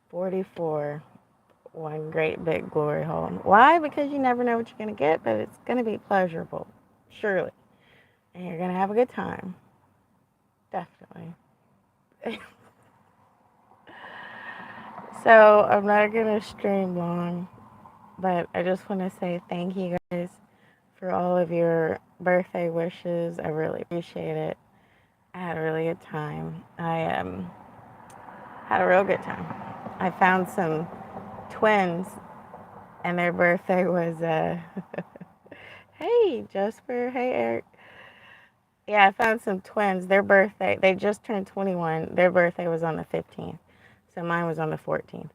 44. One great big glory hole. Why? Because you never know what you're going to get, but it's going to be pleasurable, surely. And you're going to have a good time. Definitely. So, I'm not going to stream long, but I just want to say thank you guys for all of your birthday wishes. I really appreciate it. I had a really good time. I had a real good time. I found some twins, and their birthday was hey Jasper, hey Eric. Yeah, I found some twins. Their birthday, they just turned 21. Their birthday was on the 15th, so mine was on the 14th.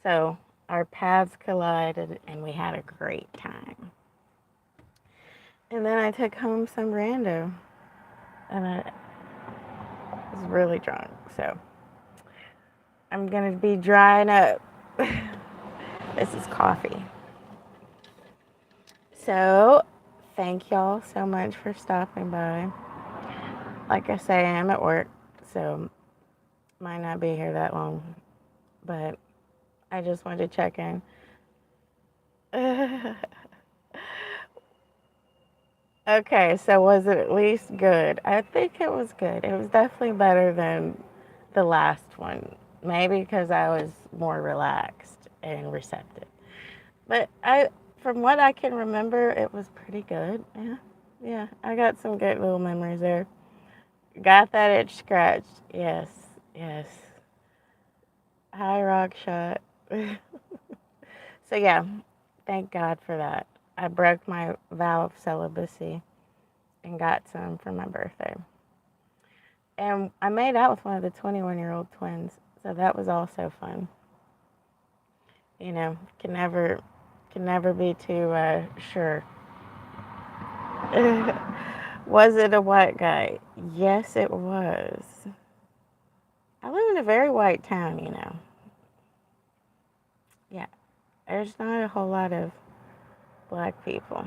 So our paths collided, and we had a great time. And then I took home some rando, and I was really drunk. So I'm gonna be drying up. This is coffee. So, thank y'all so much for stopping by. Like I say, I'm at work, so might not be here that long, but I just wanted to check in. Okay, so was it at least good? I think it was good. It was definitely better than the last one. Maybe because I was more relaxed and receptive. But from what I can remember, it was pretty good. Yeah, yeah. I got some good little memories there. Got that itch scratched. Yes, yes. High rock shot. So yeah, thank God for that. I broke my vow of celibacy and got some for my birthday. And I made out with one of the 21-year-old twins, so that was also fun. You know, can never be too sure. Was it a white guy? Yes, it was. I live in a very white town, you know. Yeah, there's not a whole lot of black people.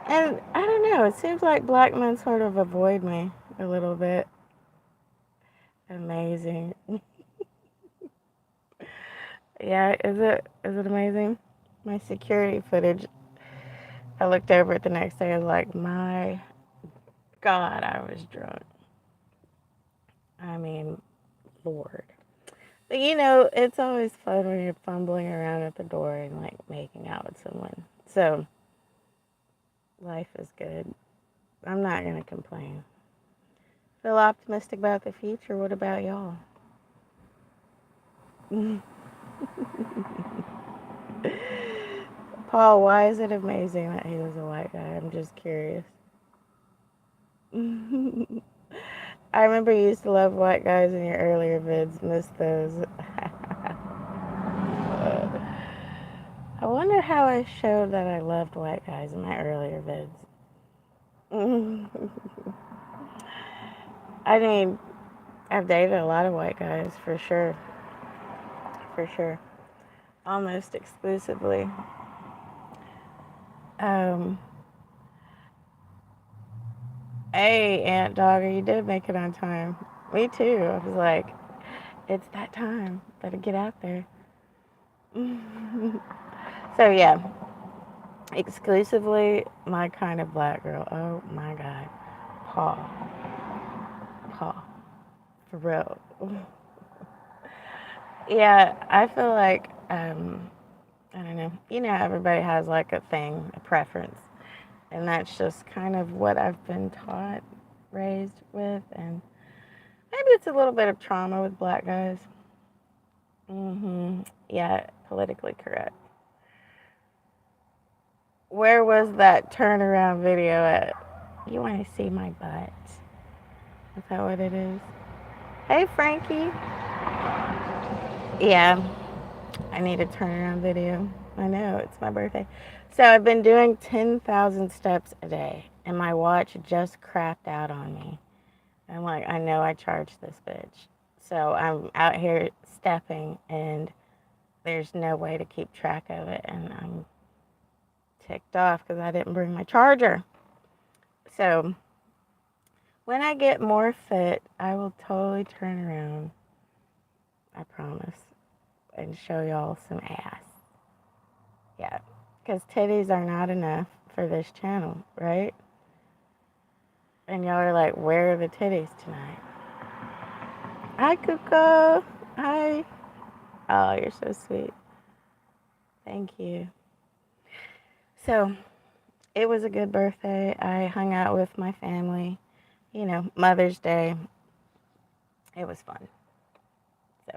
And I don't know, it seems like black men sort of avoid me a little bit. Amazing. Yeah, is it amazing? My security footage, I looked over it the next day, I was like, my God, I was drunk. I mean, Lord. But you know, it's always fun when you're fumbling around at the door and like making out with someone. So, life is good. I'm not going to complain. Feel optimistic about the future. What about y'all? Paul, why is it amazing that he was a white guy? I'm just curious. I remember you used to love white guys in your earlier vids. Miss those. I wonder how I showed that I loved white guys in my earlier vids. I mean, I've dated a lot of white guys for sure. For sure. Almost exclusively. Um, hey, Aunt Dogger, you did make it on time. Me too. I was like, it's that time. Better get out there. So, yeah, exclusively my kind of black girl. Oh my God. Paul. Paul. For real. Yeah, I feel like, I don't know. You know, everybody has like a thing, a preference. And that's just kind of what I've been taught, raised with. And maybe it's a little bit of trauma with black guys. Yeah, politically correct. Where was that turnaround video at? You want to see my butt? Is that what it is? Hey, Frankie. Yeah, I need a turnaround video. I know, it's my birthday. So I've been doing 10,000 steps a day, and my watch just crapped out on me. I'm like, I know I charged this bitch. So I'm out here stepping, and there's no way to keep track of it, and I'm ticked off because I didn't bring my charger. So when I get more fit, I will totally turn around. I promise. and show y'all some ass. Yeah, because titties are not enough for this channel, right? And y'all are like, where are the titties tonight? Hi, Kuko. Hi. Oh, you're so sweet. Thank you. So, it was a good birthday. I hung out with my family. You know, Mother's Day. It was fun. So,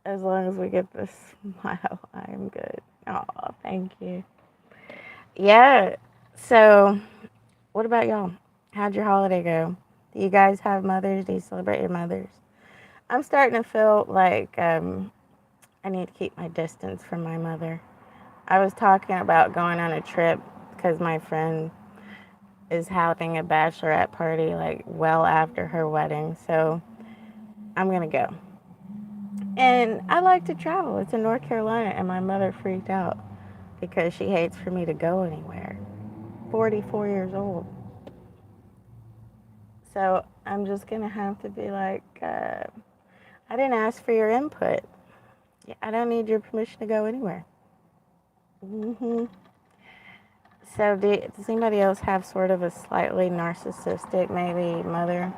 as long as we get this smile, I'm good. Oh, thank you. Yeah. So, what about y'all? How'd your holiday go? Do you guys have mothers? Do you celebrate your mothers? I'm starting to feel like I need to keep my distance from my mother. I was talking about going on a trip because my friend is having a bachelorette party like well after her wedding. So I'm going to go. And I like to travel. It's in North Carolina, and my mother freaked out because she hates for me to go anywhere. 44 years old. So I'm just going to have to be like, I didn't ask for your input. I don't need your permission to go anywhere. Mm-hmm. So does anybody else have sort of a slightly narcissistic maybe mother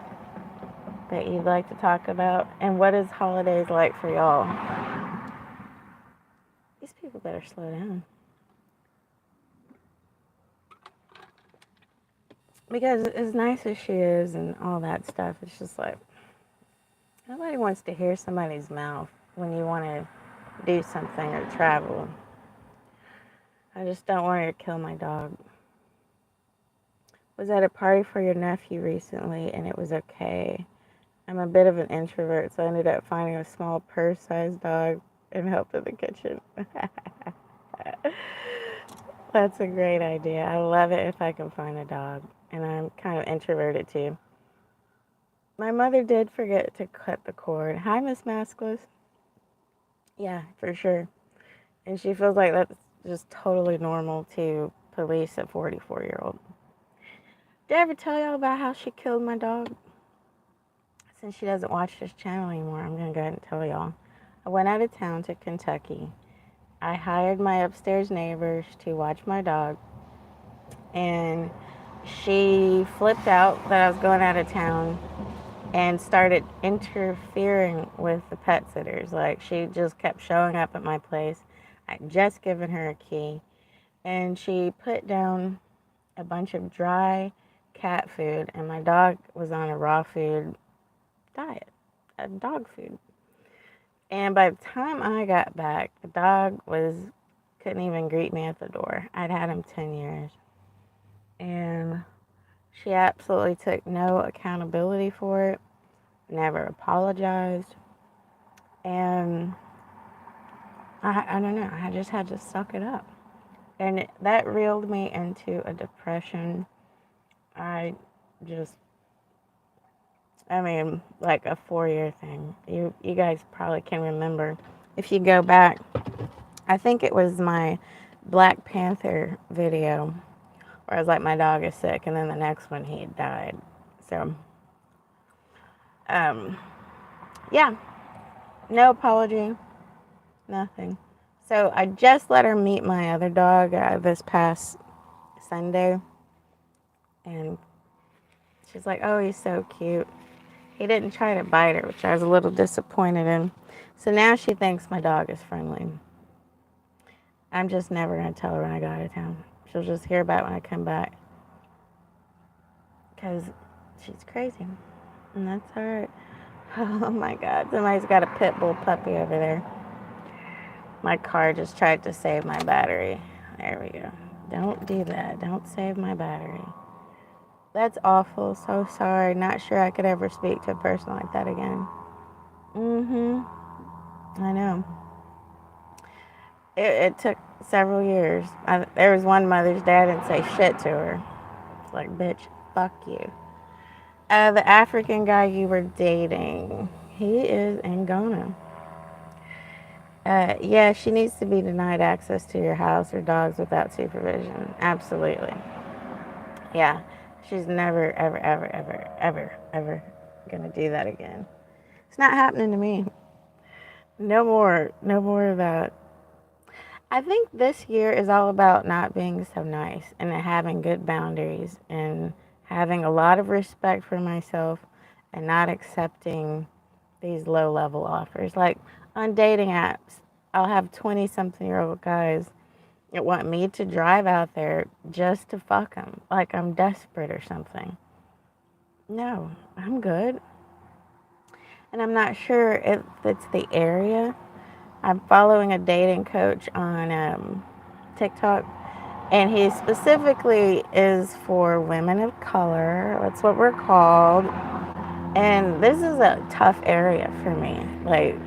that you'd like to talk about? And what is holidays like for y'all? These people better slow down. Because as nice as she is and all that stuff, it's just like, nobody wants to hear somebody's mouth when you want to do something or travel. I just don't want her to kill my dog. Was at a party for your nephew recently and it was okay. I'm a bit of an introvert, so I ended up finding a small purse-sized dog and helped in the kitchen. That's a great idea. I love it if I can find a dog. And I'm kind of introverted too. My mother did forget to cut the cord. Hi, Miss Maskless. Yeah, for sure. And she feels like that's just totally normal to police a 44-year-old. Did I ever tell y'all about how she killed my dog? Since she doesn't watch this channel anymore, I'm going to go ahead and tell y'all. I went out of town to Kentucky. I hired my upstairs neighbors to watch my dog. And she flipped out that I was going out of town and started interfering with the pet sitters. Like, she just kept showing up at my place. I'd just given her a key. And she put down a bunch of dry cat food, and my dog was on a raw food diet, a dog food. And by the time I got back, the dog couldn't even greet me at the door. I'd had him 10 years. And she absolutely took no accountability for it, never apologized. And I don't know, I just had to suck it up. And that reeled me into a depression. I just, like a 4-year thing. You guys probably can remember. If you go back, I think it was my Black Panther video where I was like, my dog is sick, and then the next one he died. So, yeah, no apology, nothing. So I just let her meet my other dog this past Sunday, and she's like, oh, he's so cute. He didn't try to bite her, which I was a little disappointed in. So now she thinks my dog is friendly. I'm just never going to tell her when I go out of town. She'll just hear about it when I come back. Because she's crazy. And that's all right. Oh my God. Somebody's got a pit bull puppy over there. My car just tried to save my battery. There we go. Don't do that. Don't save my battery. That's awful. So sorry. Not sure I could ever speak to a person like that again. I know. It took several years. There was one Mother's Day I didn't say shit to her. It's like, bitch, fuck you. The African guy you were dating, he is in Ghana. Yeah, she needs to be denied access to your house or dogs without supervision. Absolutely. Yeah, she's never, ever, ever, ever, ever, ever gonna do that again. It's not happening to me. No more. No more of that. I think this year is all about not being so nice and having good boundaries and having a lot of respect for myself and not accepting these low level offers. Like on dating apps, I'll have 20-something-year-old guys that want me to drive out there just to fuck them, like I'm desperate or something. No, I'm good. And I'm not sure if it's the area. I'm following a dating coach on TikTok, and he specifically is for women of color. That's what we're called. And this is a tough area for me. Like,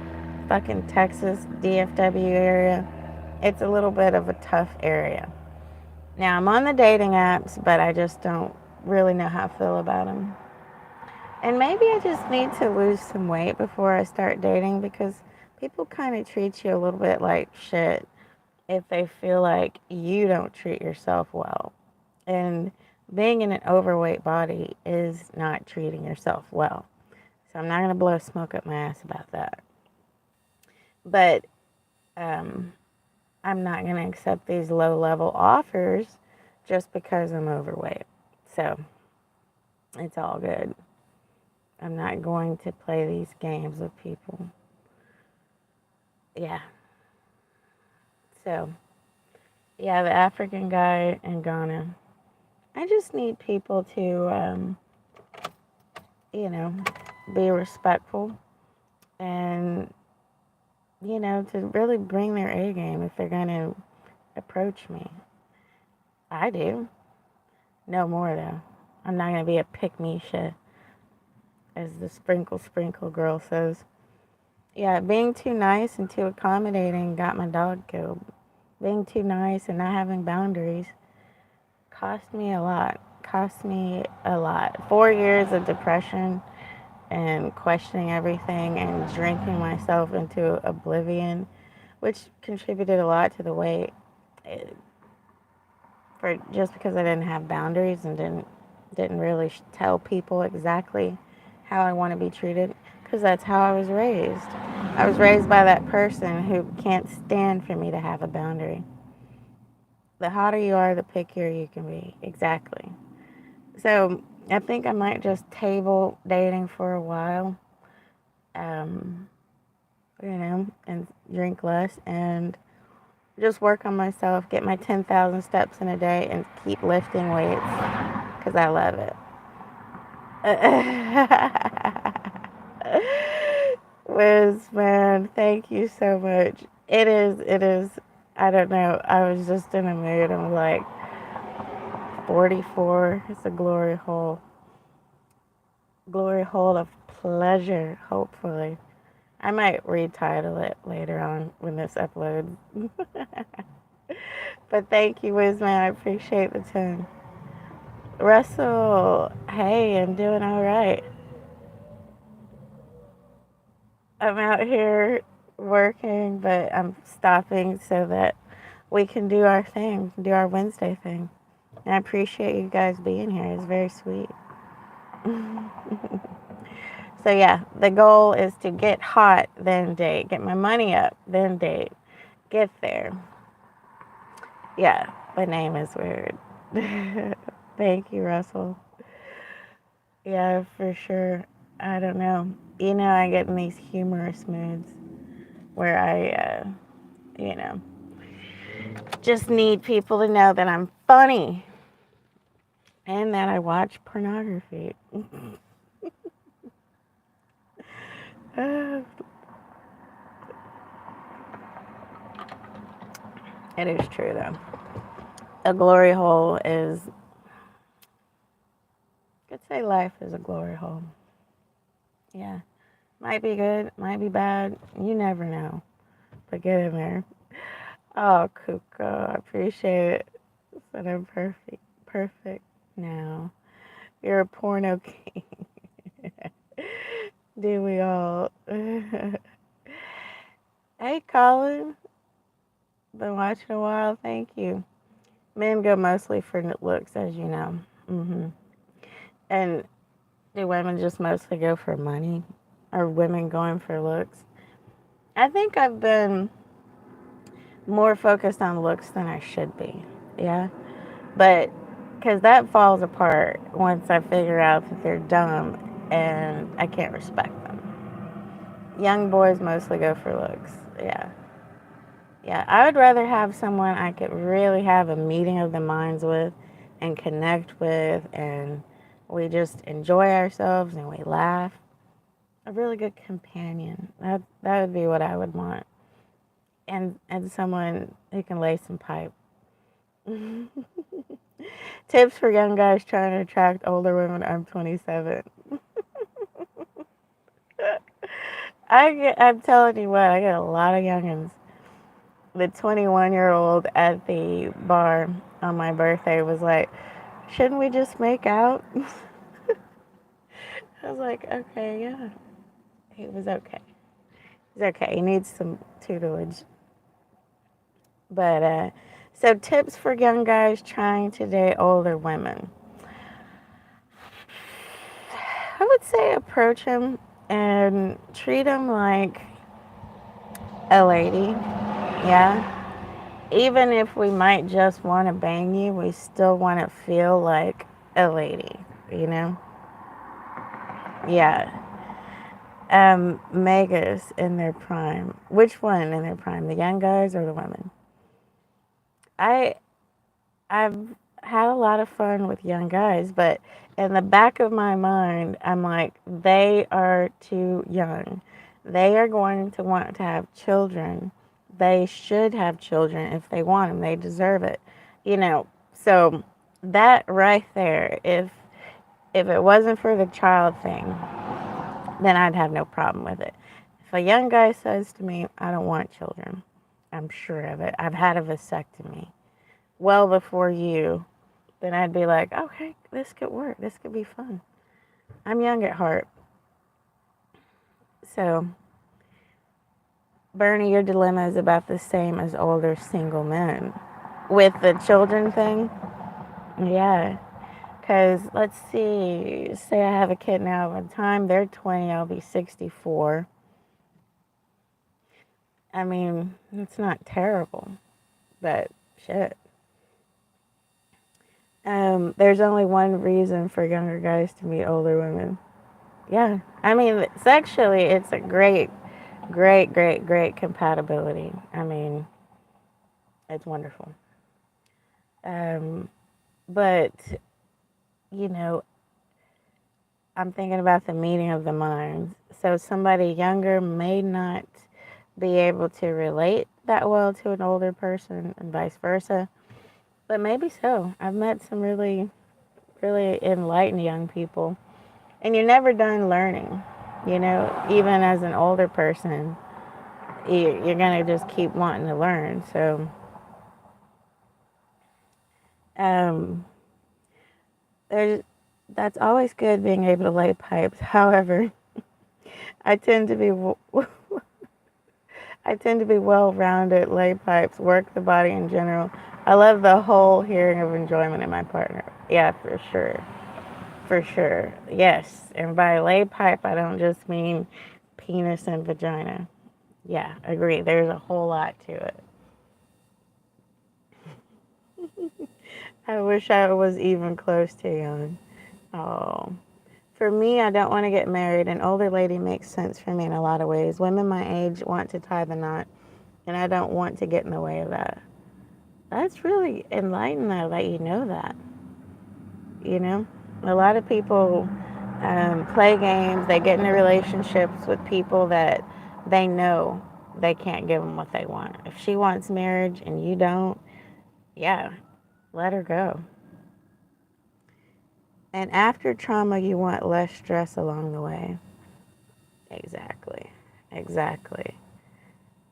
fucking Texas, DFW area. It's a little bit of a tough area. Now, I'm on the dating apps, but I just don't really know how I feel about them. And maybe I just need to lose some weight before I start dating because people kind of treat you a little bit like shit if they feel like you don't treat yourself well. And being in an overweight body is not treating yourself well. So I'm not going to blow smoke up my ass about that. But um, I'm not going to accept these low level offers just because I'm overweight. So it's all good. I'm not going to play these games with people. Yeah. So, yeah, the African guy in Ghana. I just need people to, you know, be respectful and, you know, to really bring their A game if they're going to approach me. I do. No more, though. I'm not going to be a pick-me-shit, as the sprinkle sprinkle girl says. Yeah, being too nice and too accommodating got my dog killed. Being too nice and not having boundaries cost me a lot. Cost me a lot. 4 years of depression and questioning everything and drinking myself into oblivion, which contributed a lot to the weight. For just because I didn't have boundaries and didn't really tell people exactly how I want to be treated, because that's how I was raised. I was raised by that person who can't stand for me to have a boundary. The hotter you are, the pickier you can be. Exactly. So I think I might just table dating for a while, um, you know, and drink less and just work on myself, get my 10,000 steps in a day, and keep lifting weights because I love it. Wiz, man, thank you so much. It is, I don't know. I was just in a mood. I'm like 44. It's a glory hole of pleasure, hopefully. I might retitle it later on when this uploads. But thank you, Wiz, man. I appreciate the time. Russell, hey, I'm doing all right. I'm out here working, but I'm stopping so that we can do our thing, do our Wednesday thing. And I appreciate you guys being here. It's very sweet. So, yeah, the goal is to get hot, then date. Get my money up, then date. Get there. Yeah, the name is weird. Thank you, Russell. Yeah, for sure. I don't know. You know, I get in these humorous moods where you know, just need people to know that I'm funny and that I watch pornography. It is true, though. A glory hole is, could say life is a glory hole. Yeah. Might be good, might be bad. You never know. But get in there. Oh, Kuka, I appreciate it. Said I'm perfect. Perfect now. You're a porno king. Do we all? Hey, Colin. Been watching a while. Thank you. Men go mostly for looks, as you know. And do women just mostly go for money? Or women going for looks? I think I've been more focused on looks than I should be. Yeah. But because that falls apart once I figure out that they're dumb and I can't respect them. Young boys mostly go for looks. Yeah. Yeah. I would rather have someone I could really have a meeting of the minds with and connect with, and we just enjoy ourselves and we laugh. A really good companion. That would be what I would want. And someone who can lay some pipe. Tips for young guys trying to attract older women. I'm 27. I'm telling you what, I get a lot of youngins. The 21-year-old at the bar on my birthday was like, shouldn't we just make out? I was like, okay, yeah. He was okay. He's okay. He needs some tutelage. But, so tips for young guys trying to date older women. I would say approach him and treat him like a lady. Yeah. Even if we might just want to bang you, we still want to feel like a lady, you know? Yeah. Megas in their prime. Which one in their prime? The young guys or the women? I I've had a lot of fun with young guys, but in the back of my mind, I'm like, they are too young. They are going to want to have children. They should have children if they want them. They deserve it. You know, so that right there, if it wasn't for the child thing, then I'd have no problem with it. If a young guy says to me, I don't want children, I'm sure of it. I've had a vasectomy well before you, then I'd be like, okay, this could work. This could be fun. I'm young at heart. So, Bernie, your dilemma is about the same as older single men. With the children thing, yeah. Because let's see, say I have a kid now. By the time they're 20, I'll be 64. I mean, it's not terrible, but shit. There's only one reason for younger guys to meet older women. Yeah. I mean, sexually, it's a great, great, great, great compatibility. I mean, it's wonderful. Um, but, you know, I'm thinking about the meeting of the minds. So somebody younger may not be able to relate that well to an older person and vice versa. But maybe so. I've met some really, really enlightened young people. And you're never done learning. You know, even as an older person, you're going to just keep wanting to learn. So, um, there's, that's always good being able to lay pipes. However, I tend to be I tend to be well-rounded, lay pipes, work the body in general. I love the whole hearing of enjoyment in my partner. Yeah, for sure. For sure. Yes. And by lay pipe, I don't just mean penis and vagina. Yeah, agree. There's a whole lot to it. I wish I was even close to young. Oh. For me, I don't want to get married. An older lady makes sense for me in a lot of ways. Women my age want to tie the knot, and I don't want to get in the way of that. That's really enlightening, though, that you know that. You know? A lot of people play games, they get into relationships with people that they know they can't give them what they want. If she wants marriage and you don't, yeah, let her go. And after trauma, you want less stress along the way. Exactly. Exactly.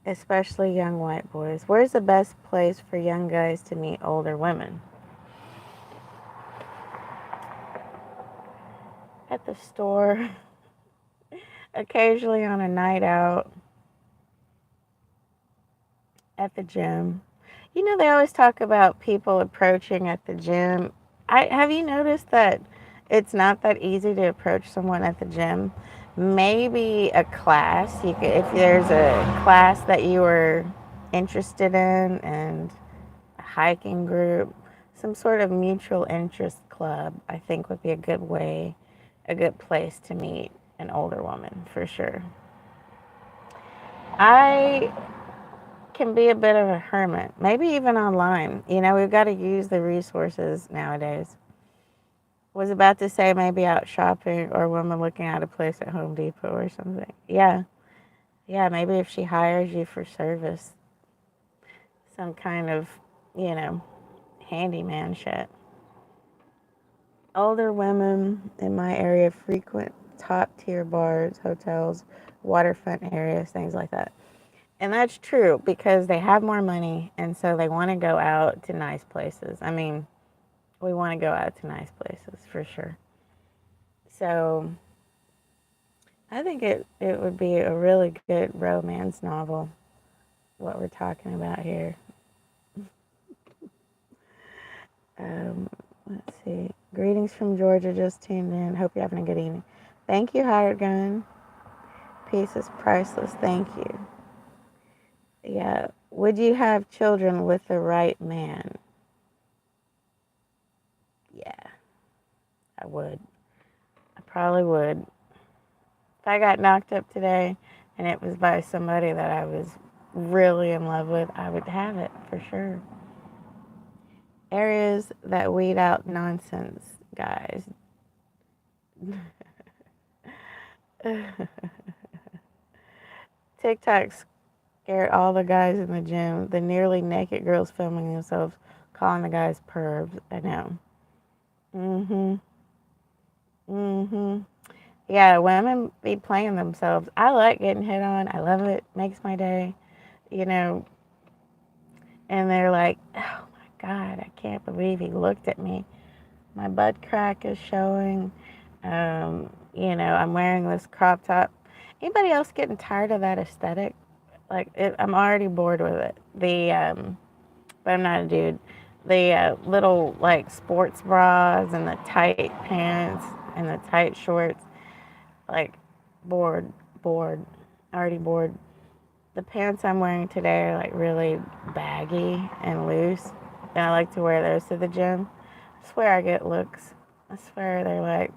Especially young white boys. Where's the best place for young guys to meet older women? At the store, occasionally on a night out, at the gym. You know, they always talk about people approaching at the gym. Have you noticed that it's not that easy to approach someone at the gym? Maybe a class. You could, if there's a class that you were interested in, and a hiking group, some sort of mutual interest club, I think would be a good way, a good place to meet an older woman for sure. I can be a bit of a hermit, maybe even online. We've got to use the resources nowadays. Was about to say maybe out shopping or woman looking at a place at Home Depot or something. Yeah, yeah, maybe if she hires you for service, some kind of, you know, handyman shit. Older women in my area frequent top tier bars, hotels, waterfront areas, things like that. And that's true because they have more money and so they want to go out to nice places. I mean, we want to go out to nice places for sure. So I think it would be a really good romance novel, what we're talking about here. Um, let's see. Greetings from Georgia, just tuned in. Hope you're having a good evening. Thank you, Hired Gun. Peace is priceless. Thank you. Yeah. Would you have children with the right man? Yeah, I would. I probably would. If I got knocked up today and it was by somebody that I was really in love with, I would have it for sure. Areas that weed out nonsense, guys. TikTok scared all the guys in the gym. The nearly naked girls filming themselves, calling the guys pervs. I know. Mhm. Mhm. Yeah, women be playing themselves. I like getting hit on. I love it. Makes my day. You know, and they're like, "Oh my God, I can't believe he looked at me. My butt crack is showing. I'm wearing this crop top." Anybody else getting tired of that aesthetic? I'm already bored with it. But I'm not a dude. The little like sports bras and the tight pants and the tight shorts. Like, bored, bored, already bored. The pants I'm wearing today are like really baggy and loose, and I like to wear those to the gym. I swear I get looks. I swear they're like,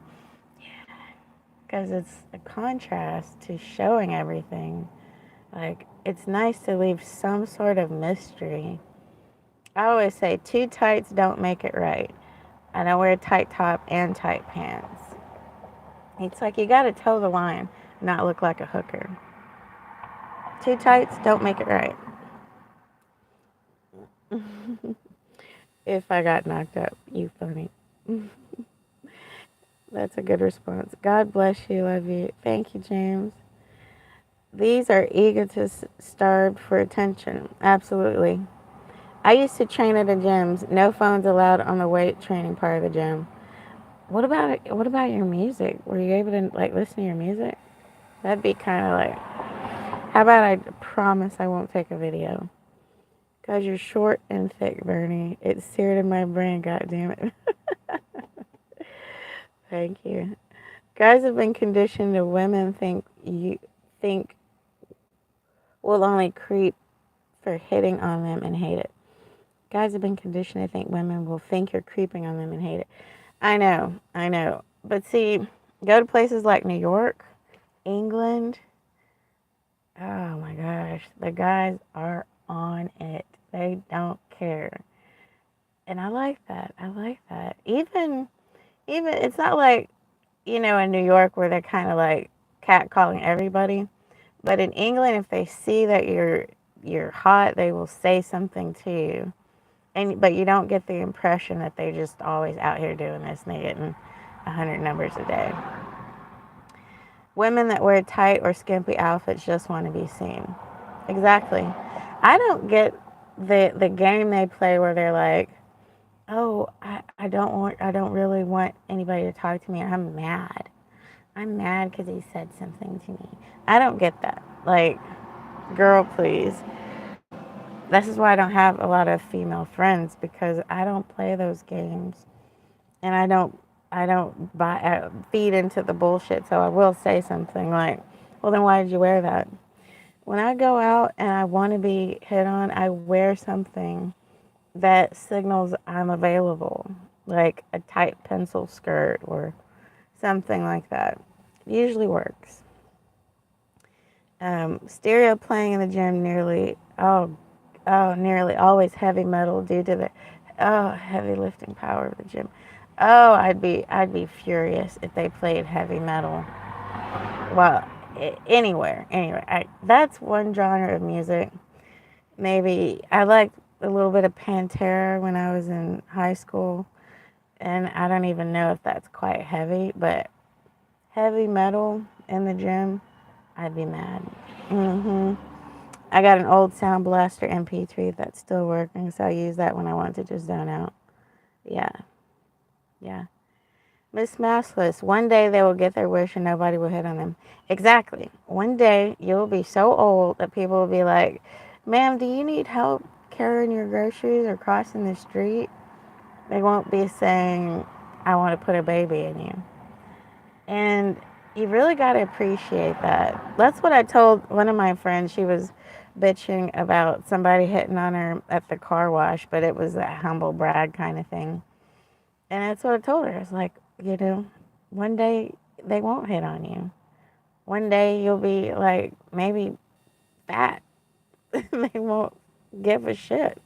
because it's a contrast to showing everything. Like, it's nice to leave some sort of mystery. I always say two tights don't make it right. I don't wear a tight top and tight pants. It's like you gotta toe the line, not look like a hooker. Too tights don't make it right. If I got knocked up, you funny. That's a good response. God bless you, love you. Thank you, James. These are egotists starved for attention. Absolutely. I used to train at the gyms. No phones allowed on the weight training part of the gym. What about it? What about your music? Were you able to like listen to your music? That'd be kind of like. How about I promise I won't take a video? Cause you're short and thick, Bernie. It's seared in my brain. God damn it. Thank you. Guys have been conditioned to women think will only creep for hitting on them and hate it. Guys have been conditioned to think women will think you're creeping on them and hate it. I know. But see, go to places like New York, England. Oh my gosh, the guys are on it. They don't care. And I like that. I like that. Even it's not like, in New York where they're kind of like catcalling everybody. But in England, if they see that you're hot, they will say something to you. But you don't get the impression that they're just always out here doing this and they're getting 100 numbers a day. Women that wear tight or skimpy outfits just want to be seen. Exactly. I don't get the game they play where they're like, "Oh, I don't really want anybody to talk to me. I'm mad. I'm mad because he said something to me." I don't get that. Like, girl, please. This is why I don't have a lot of female friends because I don't play those games, and I don't feed into the bullshit. So I will say something like, well, then why did you wear that? When I go out and I want to be hit on, I wear something that signals I'm available, like a tight pencil skirt or something like that. It usually works. Stereo playing in the gym nearly always heavy metal due to the heavy lifting power of the gym. Oh, I'd be furious if they played heavy metal. Well, anywhere. That's one genre of music. Maybe I liked a little bit of Pantera when I was in high school, and I don't even know if that's quite heavy, but heavy metal in the gym, I'd be mad. I got an old Sound Blaster MP3 that's still working, so I use that when I want to just zone out. Yeah, yeah. Miss Massless, one day they will get their wish and nobody will hit on them. Exactly. One day you'll be so old that people will be like, ma'am, do you need help carrying your groceries or crossing the street? They won't be saying, I want to put a baby in you. And you really got to appreciate that. That's what I told one of my friends. She was bitching about somebody hitting on her at the car wash, but it was a humble brag kind of thing. And that's what I told her. I was like, one day they won't hit on you. One day you'll be like maybe fat. They won't give a shit.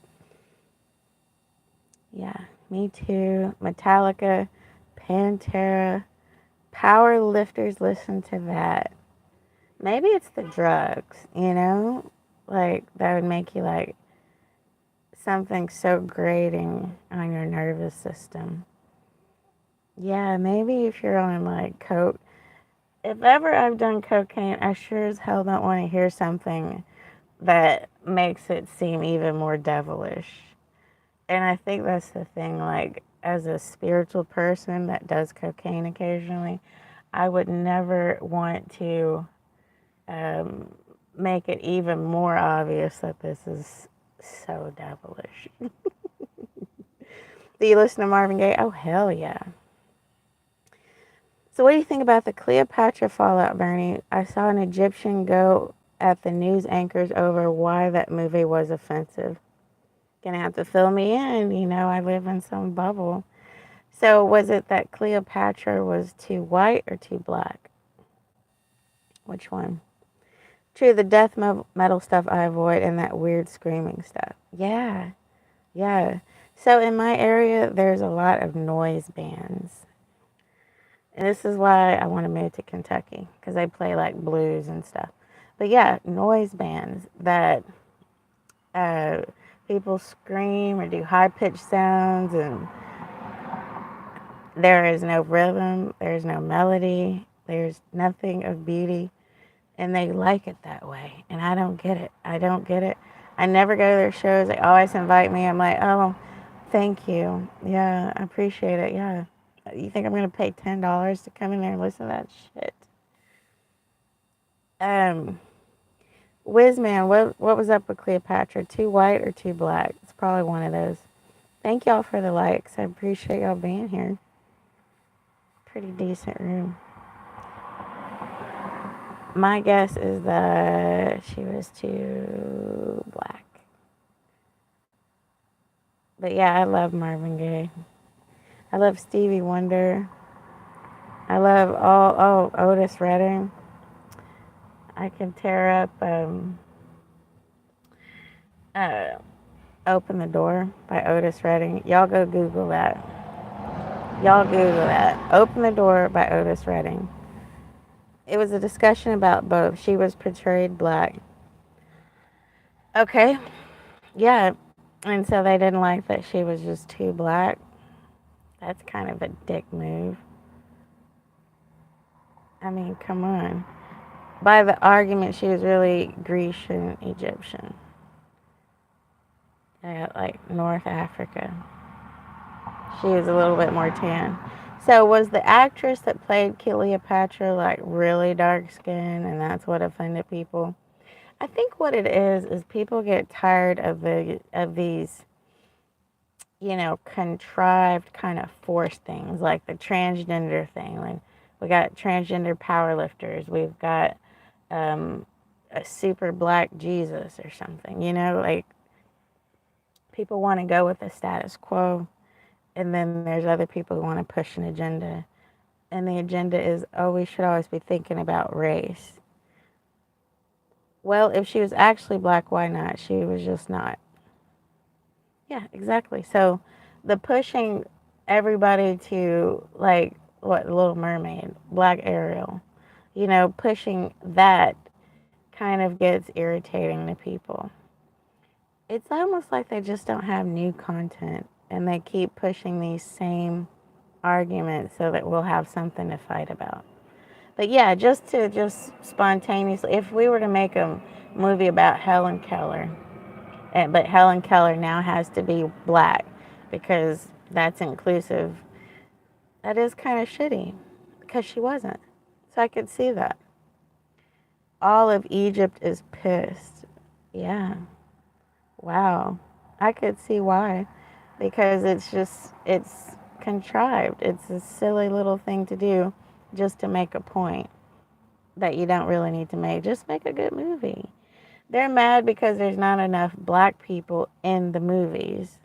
Yeah, me too. Metallica, Pantera, power lifters listen to that. Maybe it's the drugs. Like that would make you like something so grating on your nervous system. Yeah, maybe if you're on like coke. If ever I've done cocaine, I sure as hell don't want to hear something that makes it seem even more devilish. And I think that's the thing, like, as a spiritual person that does cocaine occasionally, I would never want to um, make it even more obvious that this is so devilish. Do you listen to Marvin Gaye? Oh, hell yeah. So, what do you think about the Cleopatra fallout, Bernie? I saw an Egyptian go at the news anchors over why that movie was offensive. Gonna have to fill me in. I live in some bubble. So, was it that Cleopatra was too white or too black? Which one? True, the death metal stuff I avoid and that weird screaming stuff. Yeah, yeah. So, in my area, there's a lot of noise bands. And this is why I want to move to Kentucky, because they play like blues and stuff. But yeah, noise bands that uh, people scream or do high pitched sounds, and there is no rhythm, there's no melody, there's nothing of beauty, and they like it that way. And I don't get it. I don't get it. I never go to their shows. They always invite me. I'm like, oh, thank you. Yeah, I appreciate it. Yeah. You think I'm going to pay $10 to come in there and listen to that shit? Um, Whizman, what was up with Cleopatra? Too white or too black? It's probably one of those. Thank y'all for the likes. I appreciate y'all being here. Pretty decent room. My guess is that she was too black. But yeah, I love Marvin Gaye. I love Stevie Wonder. I love Otis Redding. I can tear up uh, Open the Door by Otis Redding. Y'all go Google that. Y'all Google that. Open the Door by Otis Redding. It was a discussion about both. She was portrayed black. Okay. Yeah. And so they didn't like that she was just too black. That's kind of a dick move. I mean, come on. By the argument, she was really Grecian Egyptian. Like North Africa. She was a little bit more tan. So was the actress that played Cleopatra like really dark skinned and that's what offended people? I think what it is people get tired of these contrived kind of forced things like the transgender thing. Like we got transgender power lifters. We've got um, a super black Jesus or something. Like people want to go with the status quo, and then there's other people who want to push an agenda. And the agenda is, oh, we should always be thinking about race. Well, if she was actually black, why not? She was just not. Yeah, exactly. So the pushing everybody to, like, what, Little Mermaid, Black Ariel, pushing that kind of gets irritating to people. It's almost like they just don't have new content and they keep pushing these same arguments so that we'll have something to fight about. But yeah, just spontaneously, if we were to make a movie about Helen Keller, but Helen Keller now has to be black because that's inclusive, that is kind of shitty because she wasn't. So I could see that. All of Egypt is pissed. Yeah. Wow. I could see why. Because it's contrived. It's a silly little thing to do just to make a point that you don't really need to make. Just make a good movie. They're mad because there's not enough black people in the movies.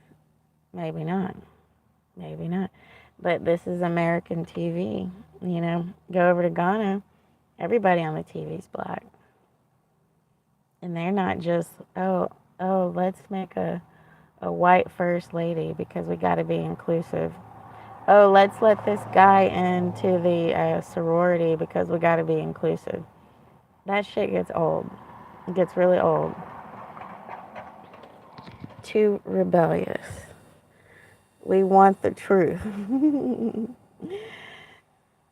Maybe not. Maybe not. But this is American TV. Go over to Ghana, everybody on the TV is black. And they're not just, let's make a white first lady because we got to be inclusive. Oh, let's let this guy into the sorority because we got to be inclusive. That shit gets old. It gets really old. Too rebellious. We want the truth.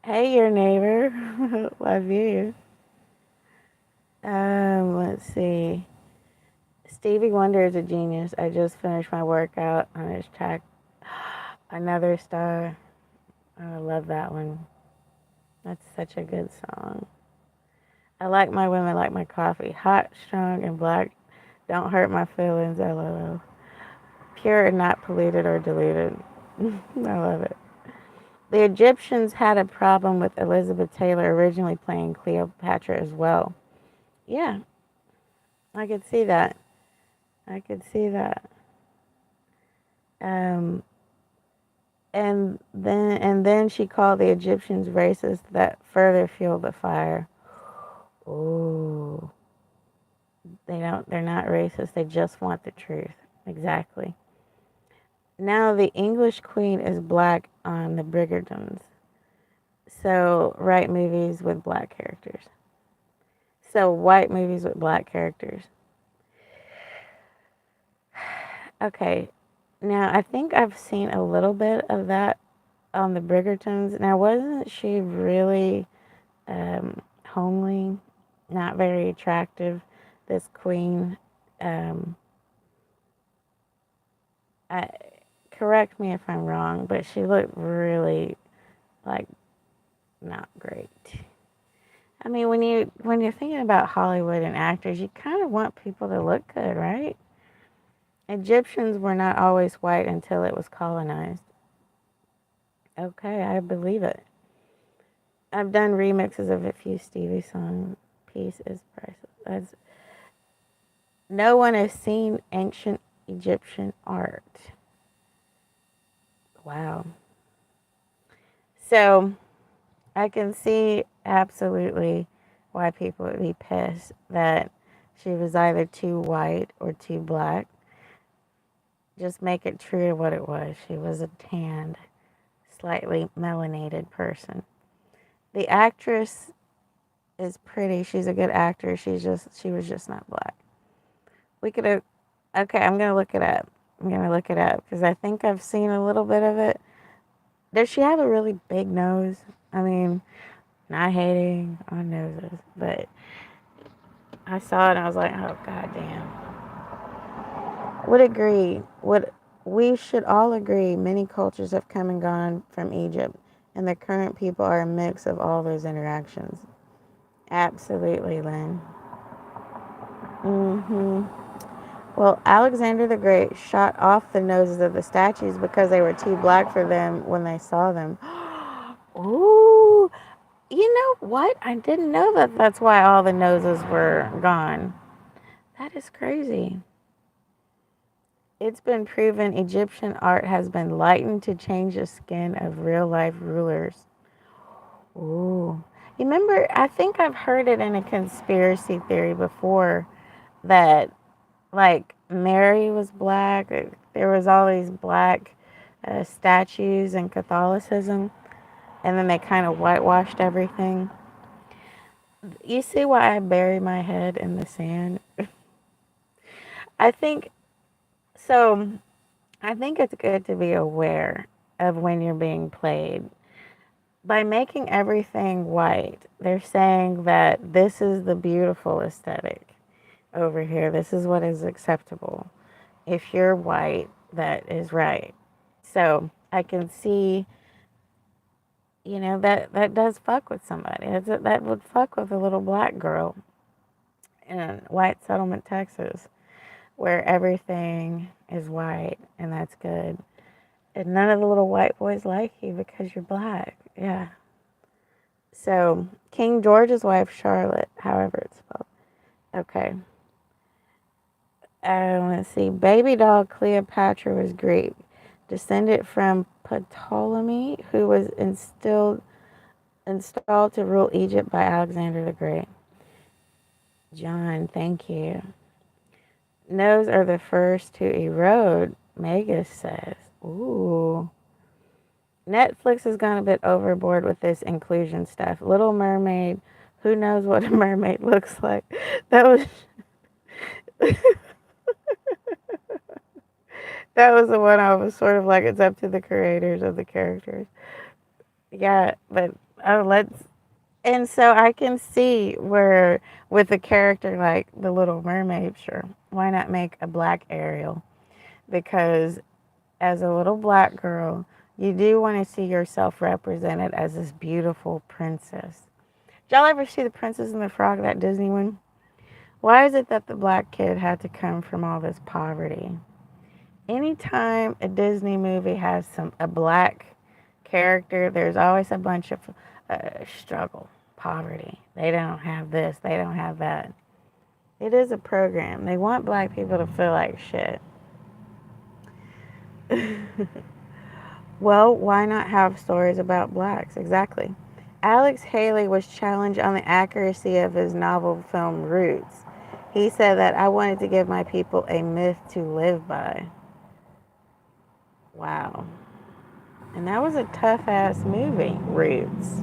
Hey, your neighbor. Love you. Let's see. Stevie Wonder is a genius. I just finished my workout on his track. Another Star. I love that one. That's such a good song. I like my women like my coffee. Hot, strong, and black. Don't hurt my feelings. LOL. Pure and not polluted or diluted. I love it. The Egyptians had a problem with Elizabeth Taylor originally playing Cleopatra as well. Yeah, I could see that. I could see that. Um, and then she called the Egyptians racist. That further fueled the fire. Ooh, they're not racist. They just want the truth. Exactly. Now the English queen is black on the Bridgertons. So write movies with black characters. So white movies with black characters. Okay. Now I think I've seen a little bit of that on the Bridgertons. Now wasn't she really homely, not very attractive? This queen. Um, I, correct me if I'm wrong, but she looked really like not great. I mean, when you're thinking about Hollywood and actors, you kind of want people to look good, right? Egyptians were not always white until it was colonized. Okay, I believe it. I've done remixes of a few Stevie songs. Peace is priceless. No one has seen ancient Egyptian art. Wow. So I can see absolutely why people would be pissed that she was either too white or too black. Just make it true to what it was. She was a tanned, slightly melanated person. The actress is pretty. She's a good actor. She was just not black. We could have. Okay, I'm gonna look it up. I'm gonna look it up because I think I've seen a little bit of it. Does she have a really big nose? I mean, not hating on noses, but I saw it and I was like, oh god damn. Would agree. Would we should all agree many cultures have come and gone from Egypt, and the current people are a mix of all those interactions. Absolutely, Lynn. Mm-hmm. Well, Alexander the Great shot off the noses of the statues because they were too black for them when they saw them. Ooh, you know what? I didn't know that that's why all the noses were gone. That is crazy. It's been proven Egyptian art has been lightened to change the skin of real life rulers. Ooh. You remember, I think I've heard it in a conspiracy theory before that, like, Mary was black. There was all these black statues in Catholicism, and then they kind of whitewashed everything. You see why I bury my head in the sand? I think so. I think it's good to be aware of when you're being played. By making everything white, they're saying that this is the beautiful aesthetic over here. This is what is acceptable. If you're white, that is right. So I can see, that does fuck with somebody. That would fuck with a little black girl in white settlement, Texas, where everything is white and that's good. And none of the little white boys like you because you're black. Yeah. So King George's wife, Charlotte, however it's spelled. Okay. Let's see. Baby doll Cleopatra was Greek, descended from Ptolemy, who was installed to rule Egypt by Alexander the Great. John, thank you. Nose are the first to erode, Magus says. Ooh. Netflix has gone a bit overboard with this inclusion stuff. Little Mermaid, who knows what a mermaid looks like? That was that was the one I was sort of like, it's up to the creators of the characters. Yeah, but let's. And so I can see where, with a character like the Little Mermaid, sure, why not make a black Ariel? Because as a little black girl, you do want to see yourself represented as this beautiful princess. Did y'all ever see The Princess and the Frog, that Disney one? Why is it that the black kid had to come from all this poverty? Anytime a Disney movie has a black character, there's always a bunch of struggle, poverty. They don't have this, they don't have that. It is a program. They want black people to feel like shit. Well, why not have stories about blacks? Exactly. Alex Haley was challenged on the accuracy of his novel film Roots. He said that I wanted to give my people a myth to live by. Wow. And that was a tough ass movie, Roots.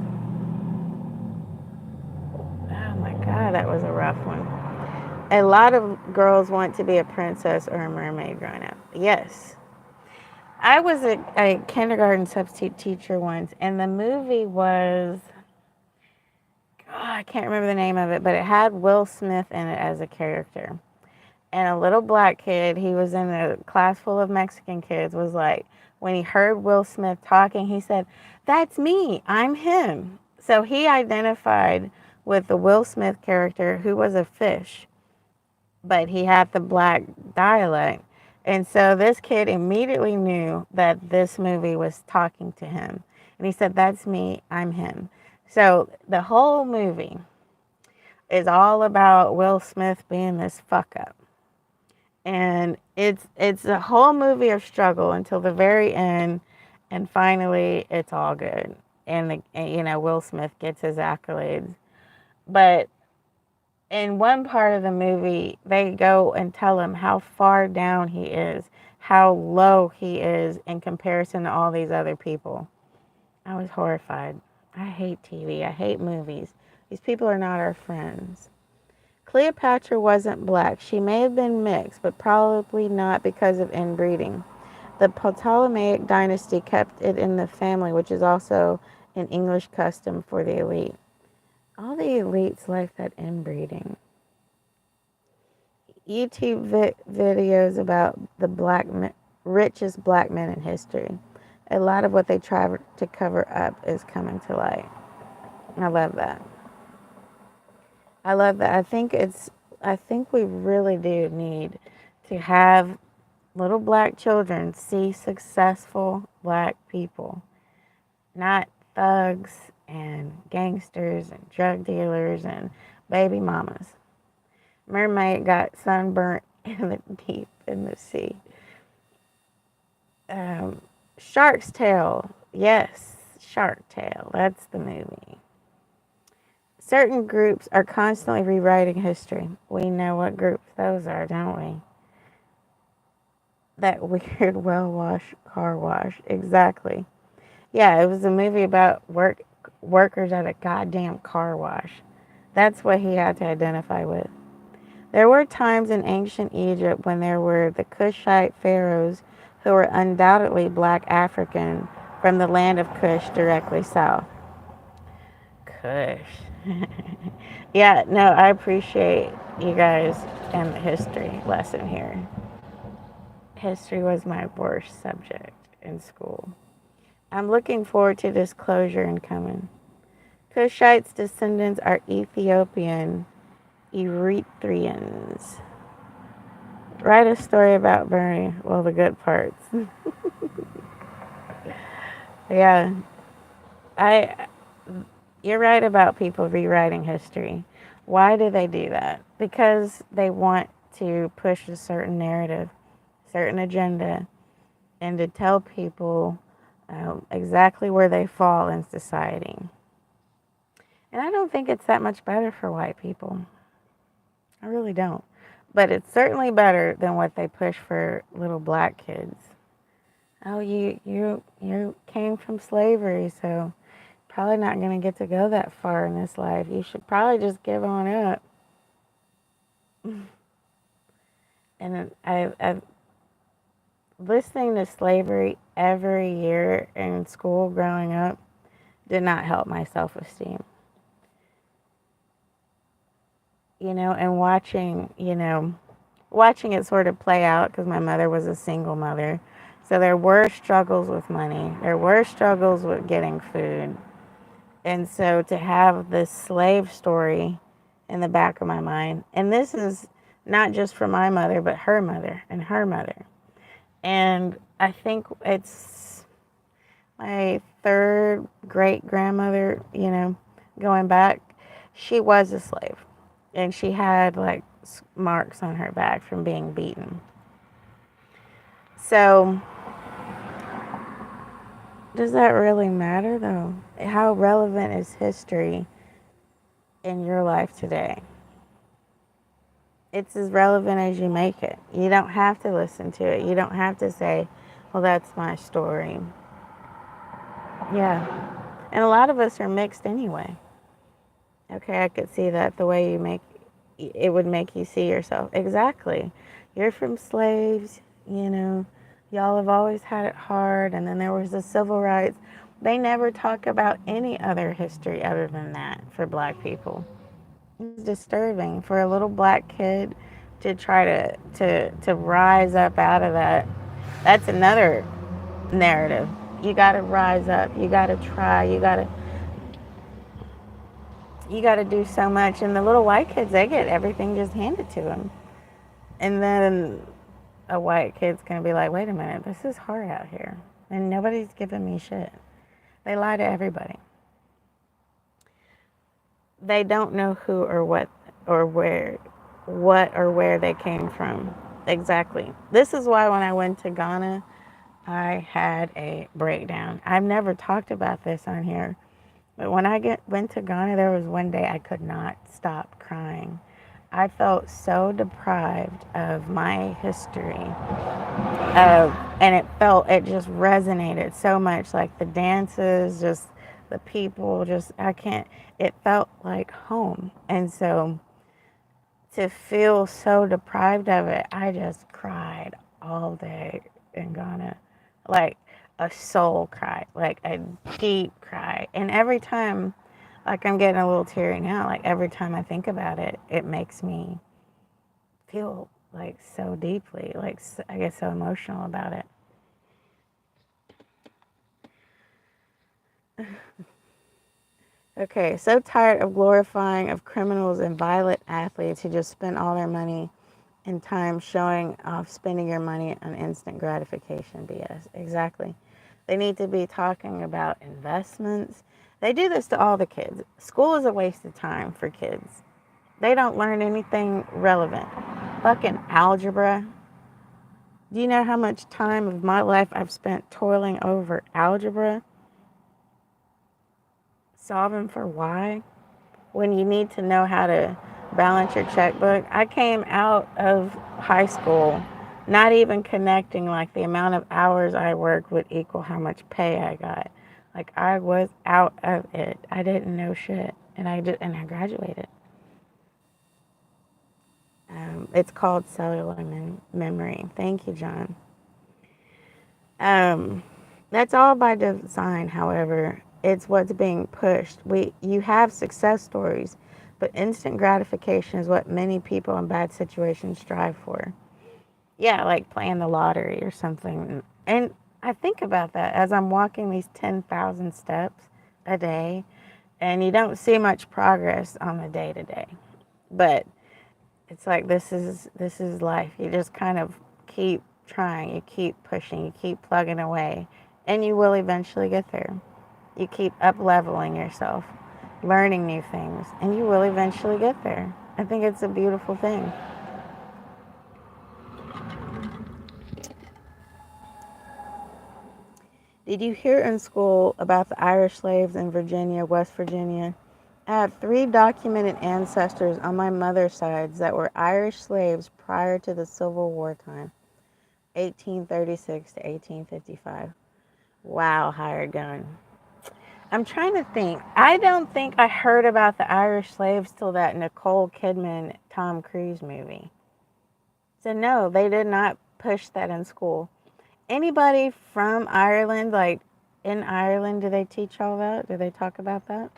Oh my God, that was a rough one. A lot of girls want to be a princess or a mermaid growing up. Yes. I was a kindergarten substitute teacher once, and the movie was, I can't remember the name of it, but it had Will Smith in it as a character. And a little black kid, he was in a class full of Mexican kids, was like, when he heard Will Smith talking, he said, "That's me, I'm him." So he identified with the Will Smith character, who was a fish, but he had the black dialect. And so this kid immediately knew that this movie was talking to him. And he said, "That's me, I'm him." So the whole movie is all about Will Smith being this fuck up. And it's a whole movie of struggle until the very end, and finally it's all good. And Will Smith gets his accolades. But in one part of the movie, they go and tell him how far down he is, how low he is in comparison to all these other people. I was horrified. I hate TV. I hate movies. These people are not our friends. Cleopatra wasn't black. She may have been mixed, but probably not because of inbreeding. The Ptolemaic dynasty kept it in the family, which is also an English custom for the elite. All the elites like that inbreeding. YouTube videos about the richest black men in history. A lot of what they try to cover up is coming to light. I love that. I love that. I think we really do need to have little black children see successful black people, not thugs and gangsters and drug dealers and baby mamas. Mermaid got sunburnt in the deep in the sea. Um, Shark's Tale. Yes, Shark Tale. That's the movie. Certain groups are constantly rewriting history. We know what groups those are, don't we? That weird well wash car wash. Exactly. Yeah, it was a movie about workers at a goddamn car wash. That's what he had to identify with. There were times in ancient Egypt when there were the Cushite pharaohs who were undoubtedly black African from the land of Cush directly south. Kush. Yeah, no, I appreciate you guys and the history lesson here. History was my worst subject in school. I'm looking forward to disclosure and coming. Cushites' descendants are Ethiopian Eritreans. Write a story about Bernie. Well, the good parts. Yeah, I. You're right about people rewriting history. Why do they do that? Because they want to push a certain narrative, certain agenda, and to tell people exactly where they fall in society. And I don't think it's that much better for white people. I really don't. But it's certainly better than what they push for little black kids. Oh, you came from slavery, so probably not going to get to go that far in this life. You should probably just give on up. And I listening to slavery every year in school growing up did not help my self-esteem. And watching it sort of play out because my mother was a single mother. So there were struggles with money. There were struggles with getting food. And so to have this slave story in the back of my mind, and this is not just for my mother, but her mother and her mother. And I think it's my third great grandmother, going back, she was a slave. And she had like marks on her back from being beaten. So, does that really matter though? How relevant is history in your life today? It's as relevant as you make it. You don't have to listen to it. You don't have to say, well, that's my story. Yeah. And a lot of us are mixed anyway. Okay, I could see that the way it would make you see yourself. Exactly. You're from slaves, y'all have always had it hard. And then there was the civil rights. They never talk about any other history other than that for black people. It's disturbing for a little black kid to try to rise up out of that. That's another narrative. You got to rise up. You got to try. You got to do so much. And the little white kids, they get everything just handed to them. And then a white kid's going to be like, wait a minute, this is hard out here. And nobody's giving me shit. They lie to everybody. They don't know who or what or where they came from. Exactly. This is why when I went to Ghana, I had a breakdown. I've never talked about this on here, but when I went to Ghana, there was one day I could not stop crying. I felt so deprived of my history, and it just resonated so much. Like the dances, just the people, just I can't. It felt like home, and so to feel so deprived of it, I just cried all day in Ghana, like a soul cry, like a deep cry. And every time, like I'm getting a little teary now, like every time I think about it, it makes me feel like so deeply, like I get so emotional about it. Okay, so tired of glorifying of criminals and violent athletes who just spend all their money and time showing off spending your money on instant gratification BS. Exactly. They need to be talking about investments. They do this to all the kids. School is a waste of time for kids. They don't learn anything relevant. Fucking algebra. Do you know how much time of my life I've spent toiling over algebra? Solving for why? When you need to know how to balance your checkbook. I came out of high school not even connecting like the amount of hours I worked would equal how much pay I got. Like I was out of it. I didn't know shit, and I graduated. It's called cellular memory. Thank you, John. Um, that's all by design. However, it's what's being pushed. You have success stories, but instant gratification is what many people in bad situations strive for. Yeah, like playing the lottery or something. And I think about that as I'm walking these 10,000 steps a day, and you don't see much progress on the day to day. But it's like this is life. You just kind of keep trying, you keep pushing, you keep plugging away, and you will eventually get there. You keep up leveling yourself, learning new things, and you will eventually get there. I think it's a beautiful thing. Did you hear in school about the Irish slaves in Virginia, West Virginia? I have 3 documented ancestors on my mother's side that were Irish slaves prior to the Civil War time, 1836 to 1855. Wow, hired gun. I'm trying to think. I don't think I heard about the Irish slaves till that Nicole Kidman Tom Cruise movie. So no, they did not push that in school. Anybody from Ireland, like in Ireland, do they teach all that? Do they talk about that?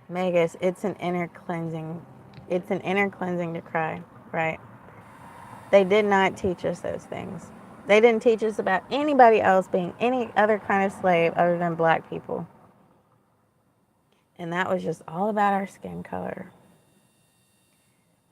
Megas, it's an inner cleansing. It's an inner cleansing to cry, right? They did not teach us those things. They didn't teach us about anybody else being any other kind of slave other than black people. And that was just all about our skin color.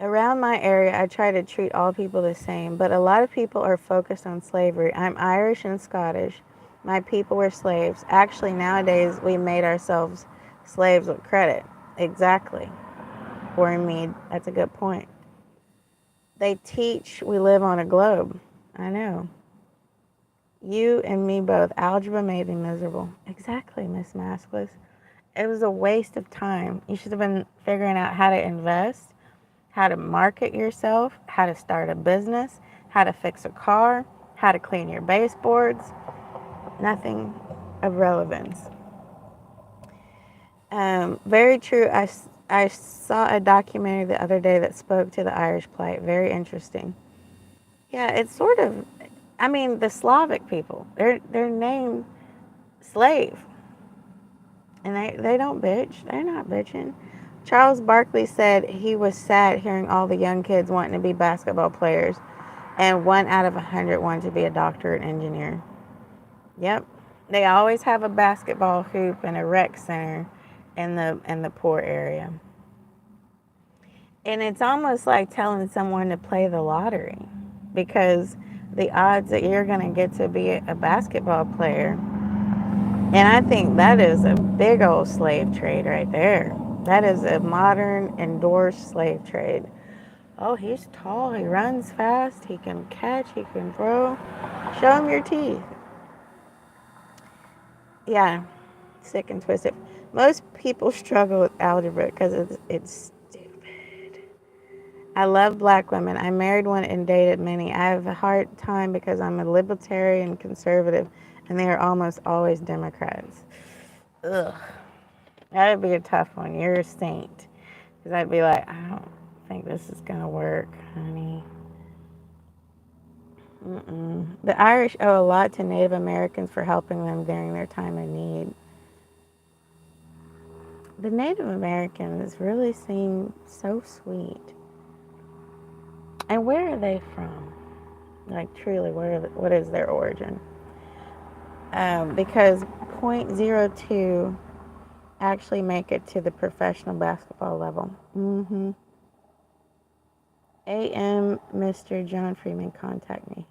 Around my area, I try to treat all people the same, but a lot of people are focused on slavery. I'm Irish and Scottish. My people were slaves. Actually, nowadays, we made ourselves slaves with credit. Exactly. Warren Mead, that's a good point. They teach we live on a globe. I know. You and me both. Algebra made me miserable. Exactly, Miss Maskless. It was a waste of time. You should have been figuring out how to invest, how to market yourself, how to start a business, how to fix a car, how to clean your baseboards. Nothing of relevance. Very true. I saw a documentary the other day that spoke to the Irish plight. Very interesting. Yeah, it's sort of, I mean, the Slavic people, they're named slave. And they don't bitch. They're not bitching. Charles Barkley said he was sad hearing all the young kids wanting to be basketball players, and 1 out of 100 wanted to be a doctor and engineer. Yep. They always have a basketball hoop and a rec center in the poor area. And it's almost like telling someone to play the lottery because the odds that you're going to get to be a basketball player, and I think that is a big old slave trade right there. That is a modern endorsed slave trade. Oh, he's tall, he runs fast, he can catch, he can throw. Show him your teeth. Yeah, sick and twisted. Most people struggle with algebra because it's stupid. I love black women. I married one and dated many. I have a hard time because I'm a libertarian conservative, and they are almost always Democrats. Ugh. That would be a tough one. You're a saint. Because I'd be like, I don't think this is going to work, honey. The Irish owe a lot to Native Americans for helping them during their time of need. The Native Americans really seem so sweet. And where are they from? Like, truly, what is their origin? Because .02 actually make it to the professional basketball level. A.M. Mr. John Freeman, contact me.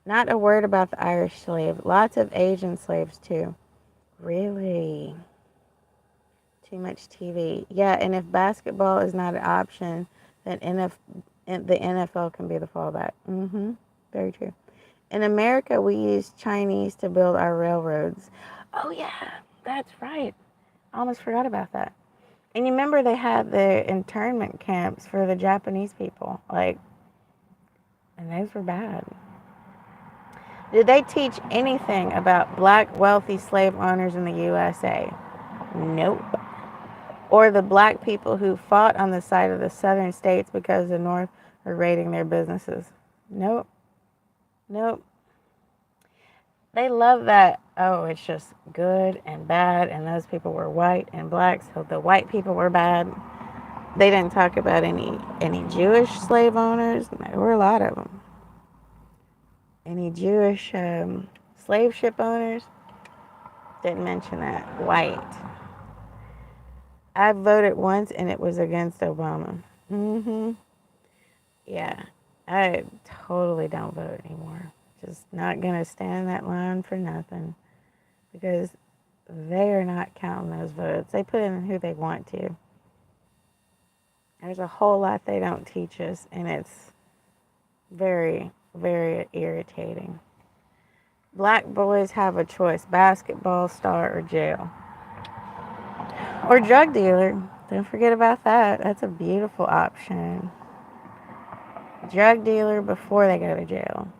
Not a word about the Irish slave. Lots of Asian slaves, too. Really? Too much TV. Yeah, and if basketball is not an option, then the NFL can be the fallback. Very true. In America, we use Chinese to build our railroads. Oh, yeah, that's right. I almost forgot about that. And you remember they had the internment camps for the Japanese people, and those were bad. Did they teach anything about black wealthy slave owners in the USA? Nope. Or the black people who fought on the side of the southern states because the North were raiding their businesses? Nope. Nope. They love that, oh, it's just good and bad, and those people were white and black, so the white people were bad. They didn't talk about any Jewish slave owners. There were a lot of them. Any Jewish slave ship owners? Didn't mention that. White. I voted once and it was against Obama. Yeah. I totally don't vote anymore. Just not going to stand in that line for nothing. Because they are not counting those votes. They put in who they want to. There's a whole lot they don't teach us, and it's very, very irritating. Black boys have a choice: basketball star or jail. Or drug dealer. Don't forget about that. That's a beautiful option. Drug dealer before they go to jail.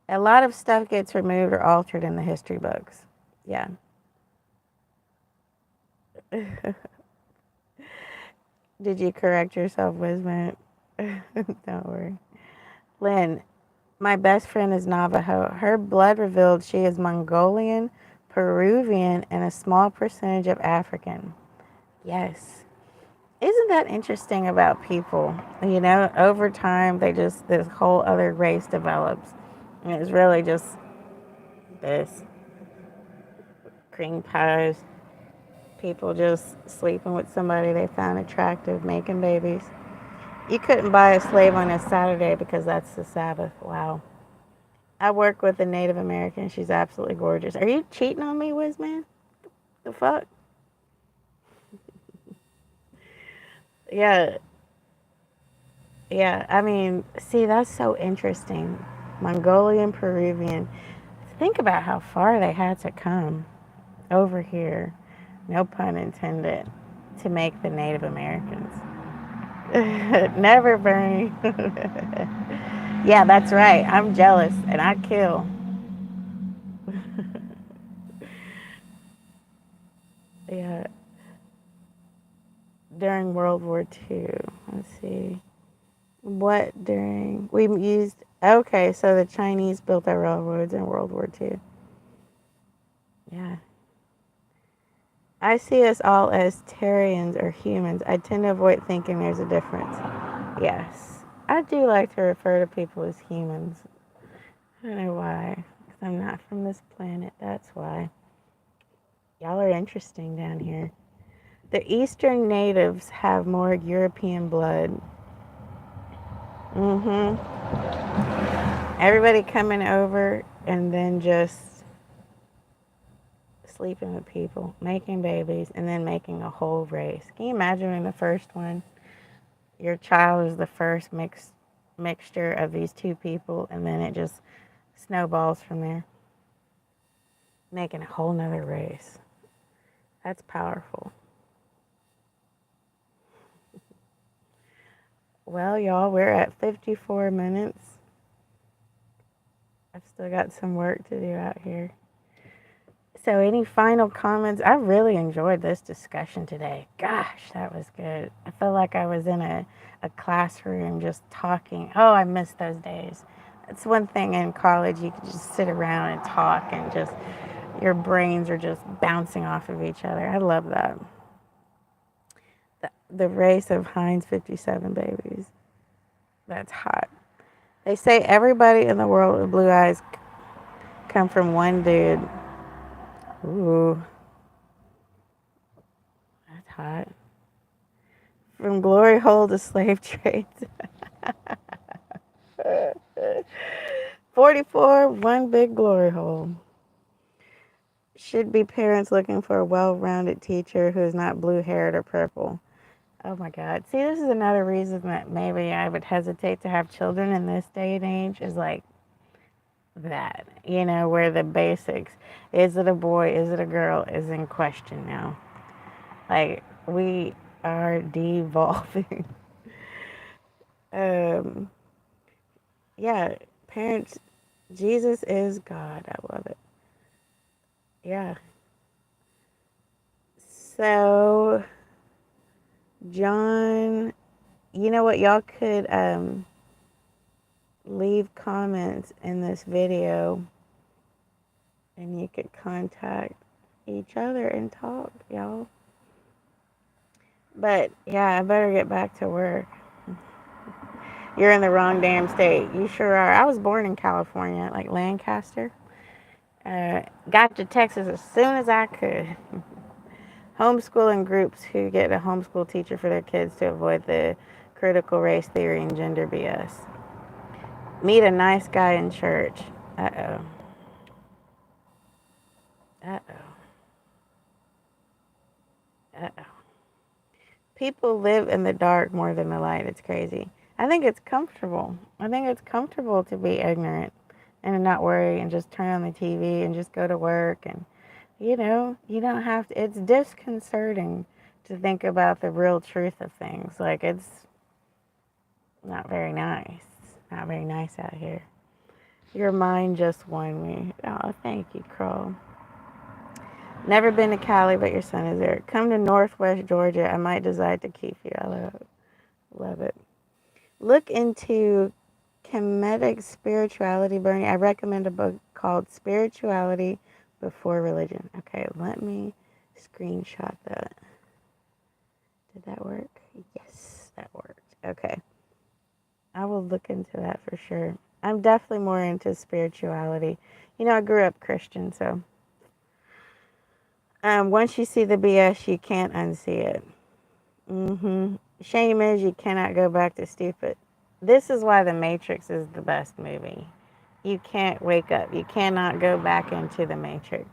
A lot of stuff gets removed or altered in the history books. Yeah. Did you correct yourself, Wisman? Don't worry. Lynn, my best friend is Navajo. Her blood revealed she is Mongolian, Peruvian, and a small percentage of African. Yes. Isn't that interesting about people? You know, over time, this whole other race develops. And it's really just this cream pies, people just sleeping with somebody they found attractive, making babies. You couldn't buy a slave on a Saturday because that's the Sabbath. Wow. I work with a Native American. She's absolutely gorgeous. Are you cheating on me, Wizman? The fuck? Yeah. Yeah. I mean, see, that's so interesting. Mongolian, Peruvian. Think about how far they had to come over here, no pun intended, to make the Native Americans. Never, Bernie. Yeah, that's right. I'm jealous and I kill. Yeah. During World War II. Let's see. What during? We used. Okay, so the Chinese built our railroads in World War II. Yeah. I see us all as Terrians or humans. I tend to avoid thinking there's a difference. Yes. I do like to refer to people as humans. I don't know why. Because I'm not from this planet. That's why. Y'all are interesting down here. The Eastern natives have more European blood. Everybody coming over and then just sleeping with people, making babies, and then making a whole race. Can you imagine in the first one, your child is the first mixture of these two people, and then it just snowballs from there, making a whole nother race. That's powerful. Well, y'all, we're at 54 minutes. I've still got some work to do out here. So any final comments? I really enjoyed this discussion today. Gosh, that was good. I felt like I was in a classroom just talking. Oh, I miss those days. It's one thing in college, you could just sit around and talk and just, your brains are just bouncing off of each other. I love that. The race of Heinz 57 babies. That's hot. They say everybody in the world with blue eyes come from one dude. Ooh. That's hot. From glory hole to slave trade. 44, one big glory hole. Should be parents looking for a well-rounded teacher who is not blue-haired or purple. Oh my God. See, this is another reason that maybe I would hesitate to have children in this day and age is like that, where the basics, is it a boy, is it a girl, is in question now. Like, we are devolving. um, yeah, parents, Jesus is God. I love it. Yeah. So, John, you know what? Y'all could leave comments in this video and you could contact each other and talk, y'all. But yeah, I better get back to work. You're in the wrong damn state. You sure are. I was born in California, like Lancaster. Got to Texas as soon as I could. Homeschooling groups who get a homeschool teacher for their kids to avoid the critical race theory and gender BS. Meet a nice guy in church. Uh-oh. Uh-oh. Uh-oh. People live in the dark more than the light. It's crazy. I think it's comfortable. I think it's comfortable to be ignorant and not worry and just turn on the TV and just go to work. And, you don't have to. It's disconcerting to think about the real truth of things. Like, it's not very nice. Not very nice out here. Your mind just won me. Oh, thank you, Crow. Never been to Cali, but your son is there. Come to Northwest Georgia. I might decide to keep you. I love it. Look into Kemetic spirituality, Bernie. I recommend a book called Spirituality Before Religion. Okay, let me screenshot that. Did that work? Yes, that worked. Okay. I will look into that for sure. I'm definitely more into spirituality. I grew up Christian, so once you see the BS, you can't unsee it. Shame is you cannot go back to stupid. This is why The Matrix is the best movie. You can't wake up. You cannot go back into The Matrix.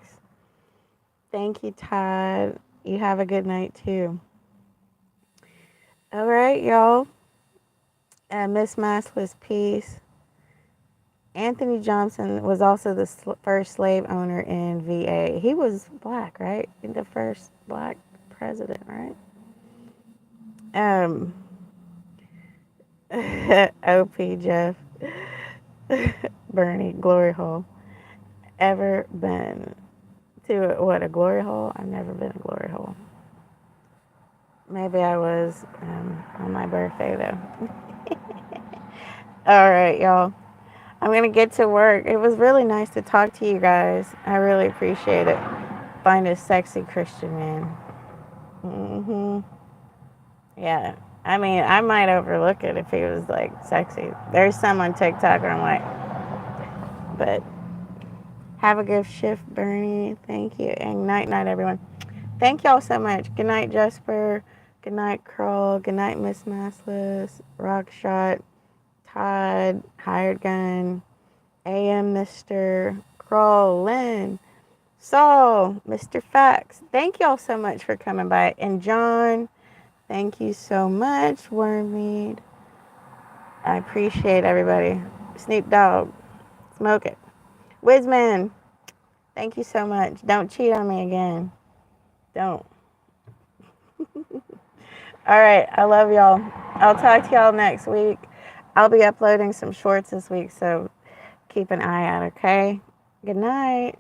Thank you, Todd. You have a good night, too. All right, y'all. Miss Massless, peace. Anthony Johnson was also the first slave owner in VA. He was black, right? The first black president, right? OP Jeff. Bernie, glory hole. Ever been to a glory hole? I've never been a glory hole. Maybe I was on my birthday, though. All right, y'all. I'm going to get to work. It was really nice to talk to you guys. I really appreciate it. Find a sexy Christian man. Yeah. I mean, I might overlook it if he was, like, sexy. There's some on TikTok where I'm like, but have a good shift, Bernie. Thank you. And night, everyone. Thank y'all so much. Good night, Jesper. Good night, Kroll. Good night, Miss Massless. Rockshot. Todd. Hired Gun. AM Mr. Kroll. Lynn. Saul. Mr. Fax. Thank y'all so much for coming by. And John, thank you so much. Wormweed. I appreciate everybody. Snoop Dogg. Smoke it. Wizman. Thank you so much. Don't cheat on me again. Don't. All right. I love y'all. I'll talk to y'all next week. I'll be uploading some shorts this week, so keep an eye out, okay? Good night.